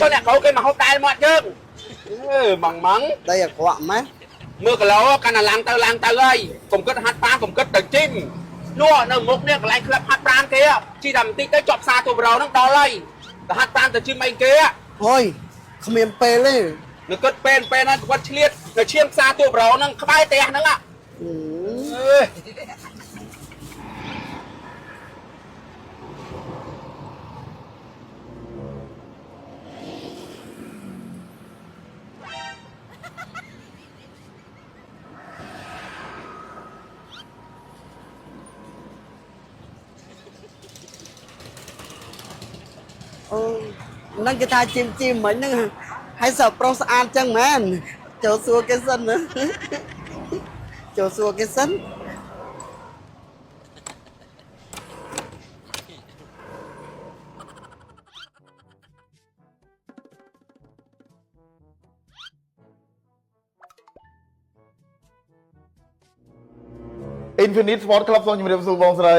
cho nè cậu cái mà hộp đai mọi chứ bằng mắng đây là quạng mấy mưa cái lỗ cái là lang tao ơi cùng kết hát pran cùng kết từ chim nua nở mục nè cái club hát pran kia chỉ đầm tí tới chọc xa tụi bro nó to lây hát pran từ chim anh kia thôi không miền pê lên nó kết pen nó quật liệt nó chiêm xa tụi bro nó khai tè nó ạ nâng cái thai chim mấy nâng hay sợ pro an chẳng man chỗ xua cái sân nữa chỗ xua cái sân Infinite Sport Club សូមជម្រាបសួរបងស្រី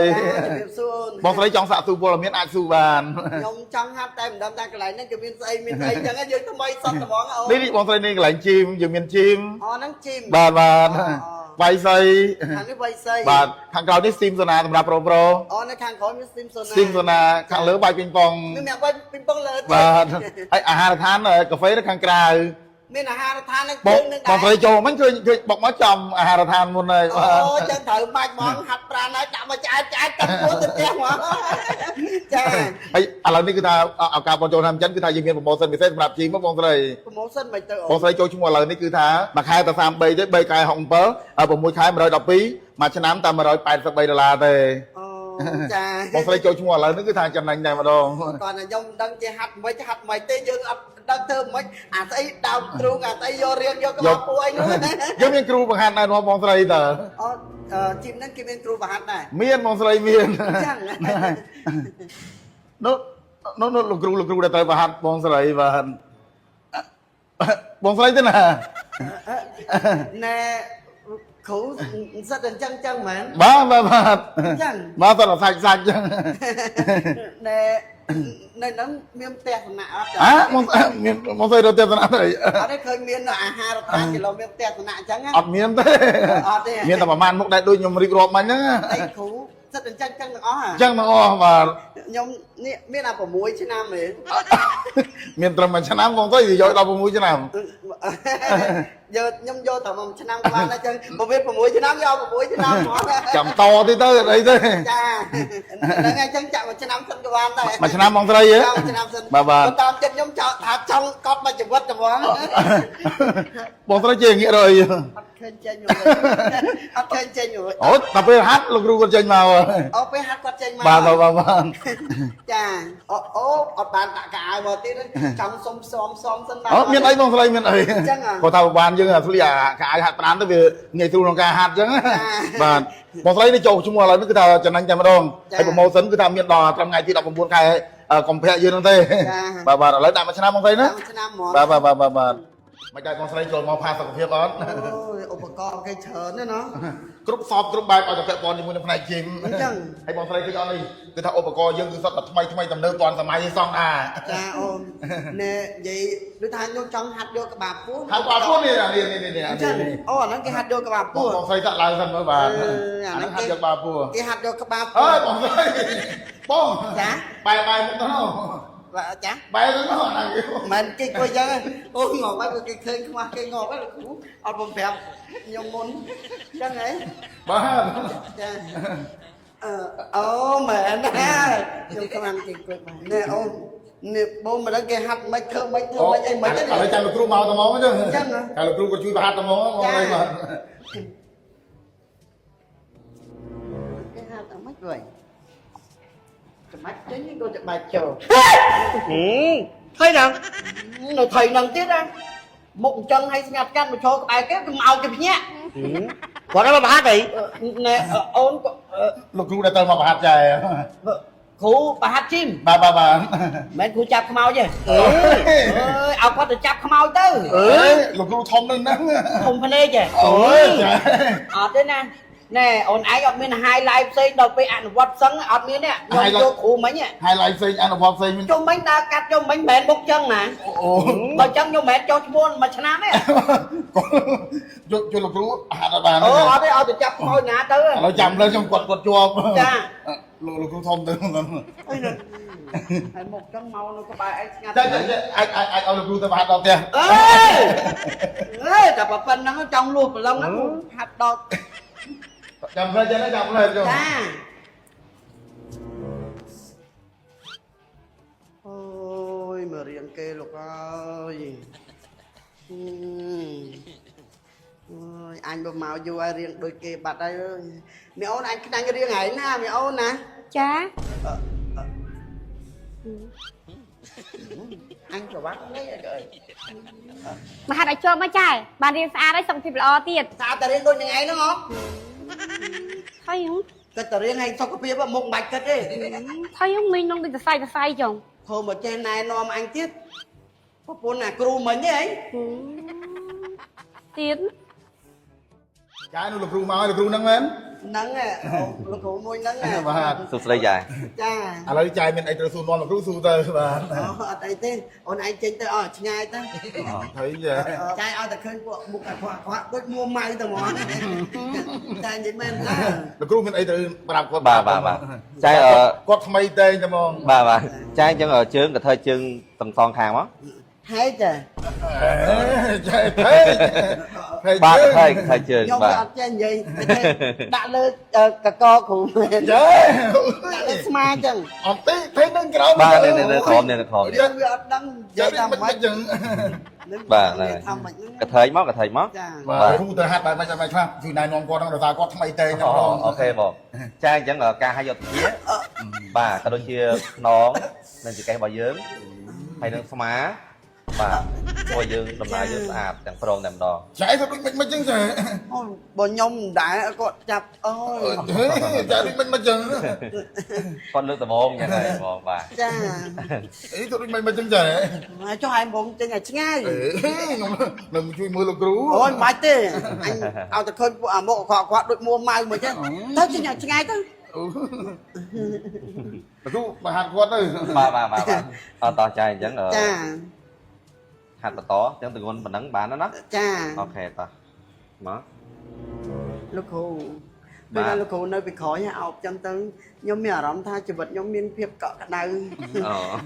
បងស្រីចង់សាកសួរព័ត៌មានអាចសួរបានខ្ញុំចង់ហាត់តែមិនដឹងថាកន្លែងហ្នឹងគឺមានស្អីចឹងយើងថ្មីសតត្មងអូនេះបងស្រីនេះកន្លែងជីមយើងមានជីមអូហ្នឹងជីមបាទវាយសីខាងនេះវាយសីបាទខាងក្រោយនេះស្ទីមសូណាសម្រាប់ប្រូអូនៅខាងក្រោយមានស្ទីមសូណាខាងលើបាយពីងប៉ុងមានអ្នកបាយពីងប៉ុងលើបាទហើយអាហារដ្ឋានកាហ្វេនៅខាងក្រៅមានអាហារដ្ឋាននឹងជើងនឹងដែរបងស្រីចូលមិនឃើញបុកមកចំអាហារដ្ឋានមុនហើយអូចឹងត្រូវបាច់ហ្មងហាត់ប្រាណហើយដាក់មកឆ្អែតតាមពោះទៅផ្ទះហ្មងចាហើយឥឡូវនេះគឺថាឱកាសបងចូលតាមចិនគឺថាយើងមានប្រម៉ូសិនពិសេសសម្រាប់ជីមកបងស្រីប្រម៉ូសិនមិនទៅបងស្រីចូលឈ្មោះឥឡូវនេះគឺថាមួយខែតែ33ទេ3ខែ67 6ខែ112មួយឆ្នាំតែ$183ទេអូចាបងស្រីចូលឈ្មោះឥឡូវនេះគឺថាចំណេញតែម្ដងគាត់ថាខ្ញុំដឹងជាហាត់មិនទេយើងអត់ដឹងធ្វើមិនអាស្អីដើមទ្រូងអាស្អីយករៀនយកក្បាលពួកអីនោះយើងមានគ្រូបង្ហាត់ដែរបងស្រីតើអូជីមហ្នឹងគេមានគ្រូបង្ហាត់ដែរមានបងស្រីមានចឹងនោះលោកគ្រូដែលត្រូវបង្ហាត់បងស្រីបាទបងស្រីទៅណាណែគ្រូសិតអញ្ចឹងមែនបាទចឹងបាទតើសាច់ចឹងណែនៅហ្នឹងមានផ្ទះសំណាក់អត់មានមកស្រីរត់ផ្ទះសំណាក់ទេអត់ទេឃើញមានអាហារដ្ឋានគីឡូមានផ្ទះសំណាក់អញ្ចឹងអត់មានទេមានតែប្រហែលមុខដែលដូចខ្ញុំរៀបរាប់មិញហ្នឹងអីគ្រូសិតអញ្ចឹងទាំងអស់អញ្ចឹងទាំងអស់បាទខ្ញុំនេះមានតែ6ឆ្នាំទេមានត្រឹម1ឆ្នាំបងស្រីយកដល់6ឆ្នាំយកខ្ញុំយកតែ1ឆ្នាំក៏បានដែរចឹងបើវា6ឆ្នាំយក6ឆ្នាំហ្មងចាំតទៀតទៅអីទេចាហ្នឹងហើយចឹងចាក់1ឆ្នាំសិនក៏បានដែរ1ឆ្នាំបងស្រីហ៎1ឆ្នាំសិនបាទតាមចិត្តខ្ញុំថាចង់កត់មកជីវិតហ្មងបងស្រីជាងាករយអត់ឃើញចេញអត់ឃើញចេញអូតែពេលហាត់លោកគ្រូគាត់ចេញមកអូពេលហាត់គាត់ចេញមកបាទចាអូអត់បានដាក់កៅអៅមកទៀតចង់សុំសិនបាទអូមានអីបងស្រីមានអីចឹងគាត់ថាបានយើងស្លៀកអាកៅអៅហាត់ប្រាណទៅវាងាយស្រួលក្នុងការហាត់ចឹងបាទបងស្រីនេះចូលឈ្មោះឥឡូវនេះគឺថាចំណេញតែម្ដងហើយប្រម៉ូសិនគឺថាមានដល់ត្រឹមថ្ងៃទី19ខែកុម្ភៈយើងហ្នឹងទេបាទឥឡូវដាក់1ឆ្នាំបងស្រីណា1ឆ្នាំហ្មងបាទមិនដែរបងស្រីចូលមកផាសុខភាពអត់អូឧបករណ៍គេច្រើនណាស់គ្រប់សពគ្រប់បែបឲ្យតែពាក់ព័ន្ធជាមួយនឹងផ្នែកជីមអញ្ចឹងហើយបងស្រីឃើញអត់នេះគឺថាឧបករណ៍យើងគឺសុទ្ធតែថ្មីទំនើបទាន់សម័យឯសងអាចាអូនណែនិយាយដូចថាខ្ញុំចង់ហាត់យកក្បាលពោះហាត់ក្បាលពោះនេះអូអាហ្នឹងគេហាត់យកក្បាលពោះបងស្រីដាក់ឡើងសិនមើលបាទអាហ្នឹងហាត់យកក្បាលពោះគេហាត់យកក្បាលពោះអើយបងស្រីបងចាបែរមុខទៅបាទចាបែរទៅនោះអាហ្នឹងមិនគេគួយចឹងអូងងហើយគេឃើញខ្មាស់គេងហើយលោកគ្រូអត់បំប្រាប់ខ្ញុំមុនចឹងហ៎បាទចាអូមែនណាខ្ញុំខ្លាំងគេគួយបាទណែអូនេះបងមិនដឹងគេហាត់មិនធ្វើមិនអីមិនទេឥឡូវចាំលោកគ្រូមកត្មងចឹងតែលោកគ្រូក៏ជួយហាត់ត្មងមកអីបាទគេហាត់តែមិនវិញច្បាច់ចេញក៏ច្បាច់ចូលឃើញដល់នៅថៃនឹងទៀតណាមុខអញ្ចឹងឲ្យស្ងាត់កាត់មកឈរក្បែរគេកុំឲ្យគេភ្ញាក់គាត់មកបហាត់អីណែអូនលោកគ្រូដែលទៅមកបហាត់ចែគ្រូបហាត់ជីមបាទមិនគ្រូចាប់ខ្មោចទេអើយឲ្យគាត់ទៅចាប់ខ្មោចទៅលោកគ្រូធំនឹងហ្នឹងធំភ្នែកទេអូយអត់ទេណា nè ổn ai gặp mình hai live xây đầuไปอ่านวัดสังอดมีเนี่ยยมโยครูมั้ยเนี่ย hai lại xây anh là vòng xây mình จมมั้ยดากัดจมมั้ยแม่นบกจังนะ ồ บ่จังยมแม่นจอชวนมาชนะเนี่ย cho lục rú hạt là bà เอาได้เอาแต่จับคอยหนาเด้อ nó chầm lên trong quật quật chùa Dạ. lục rú thông tới เอ้ยไอ้หมกจังเมาnóก็บายไอ้งาน anh ao lục rú tới hạt đầu tiên เอ้ยเอ้ยแต่ปะเป็นnó trong luôn mà lông nó hạt đọt chầm lên cho nó chầm lên cho จ้าโอ้ยมาเรียนเกลูกเอ้ยโอ้ยอันบ่เมาอยู่ไอ้เรียนโดยเกบัดได้เอ้ยแม่โอ้นอันนั่งเรียนไหนหน้าแม่โอ้นนะ Chá. anh của bác đấy rồi Mà hạt ở cho mới trai. Bạn đi xa đấy xong thì lo tiền. sao tao riêng đôi như ngày nó ngon Thôi không? cái tao riêng hay sao có biết một bạch cái đi Thôi không mình không được sai chồng. thôi mà trên này nó mà anh tiếp có bốn là crew mình ấy Tiền. trái nó lục rú máu lục rú nắng lên nắng à nó cũng môi nắng à bà សុខស្ដីចា cha ឥឡូវចាយមានអីត្រូវសួរនាំលោកគ្រូសួរទៅបាទ ở đây thế ôn anh trên tới ở ngay tới thấy giờ trai ở tại khơi bộ một cái khóa đôi mua may tao món trai nhìn men ra លោកគ្រូមានអីត្រូវប្រាប់គាត់ បាទចាយ គាត់ថ្មីទេចាំហ្មង បាទចាយអញ្ចឹងជើងក៏ធ្វើជើងទាំងសងខាងមក hay trời ចាយទេ បាទក៏ធ្វើជើង nhông បាទ ở trên gì đã lên cả co của mình ចាយ đã lên smart chừng អត់ទេទេនឹងក្រោម បាទនៅក្រោម យើងវាអត់ដឹងនិ ចា យា យ យថា មិន មិន ចឹង បាទហ្នឹង ថាមិនហ្នឹង កថេញមក ចា បាទគ្រូទៅហាត់បាយមិនចាំខ្លះជួយណែនាំគាត់ហ្នឹងដោយសារគាត់ថ្មីទេចាំហ្មង អូខេបងចាយអញ្ចឹងការឲ្យយកជាបាទក៏ដូចជាខ្នងនិងចង្កេះរបស់យើងហើយនឹងស្មាបាទជួយយើងដំណើរយើងស្អាតទាំងព្រមតែម្ដង ចាយទៅដូចមិនចឹងចាយ អូយបើខ្ញុំមិនដែរគាត់ចាប់អើយ ចាយដូចមិនចឹង គាត់លើកដំបូងអញ្ចឹងហើយបងបាទ ចា អីទៅដូចមិនចឹងចាយ ចុះឲ្យបងចេញឲ្យឆ្ងាយ ខ្ញុំនឹងជួយមើលលោកគ្រូ អូយមិនបាច់ទេអញឲ្យតែឃើញពួកអាមកគាត់ដូចមួម៉ៅមួយចឹងទៅចេញឲ្យឆ្ងាយទៅ លោកគ្រូមកហាត់គាត់ទៅ បាទអត់តោះចាយអញ្ចឹង ចា ហាត់បន្តអញ្ចឹងទម្ងន់ប៉ុណ្ណឹងបានណា ចា អូខេតោះមក លោកគ្រូពេលលោកគ្រូនៅពីក្រោយអោបចឹងទៅខ្ញុំមានអារម្មណ៍ថាជីវិតខ្ញុំមានភាពកក់ក្ដៅ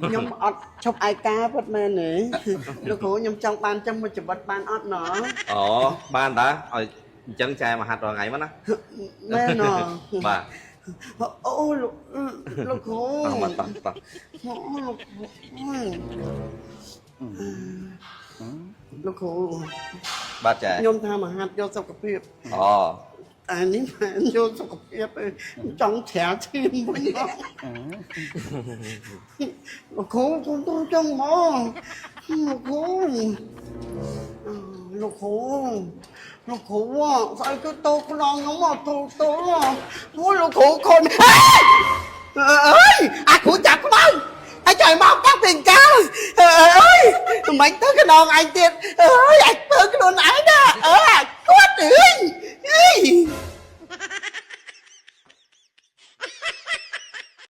ខ្ញុំអត់ឈប់ឯកាពិតមែនទេលោកគ្រូខ្ញុំចង់បានចឹងមួយជីវិតបានអត់ណ៎ អូបានតាឲ្យអញ្ចឹងចែមកហាត់រាល់ថ្ងៃមកណា មែនណ៎ បាទ អូលោកគ្រូ មកតោះ លោកគ្រូ បាទចែ ខ្ញុំថាមហាត់យកសុខភាព អូ តែនេះមិនយកសុខភាពទេចង់ច្រាឈាមវិញលោកគ្រូខ្ញុំចង់មកលោកគ្រូលោកគ្រូលោកគ្រូស្អីក៏តោខ្នងខ្ញុំមកតោអូលោកគ្រូខុនអើយអាគ្រូចាប់ក្បៅanh trời mong các tình ca ơi mình tới cái đòn anhទៀតអើយអាចធ្វើខ្លួនឯងណាអើយគាត់អើយ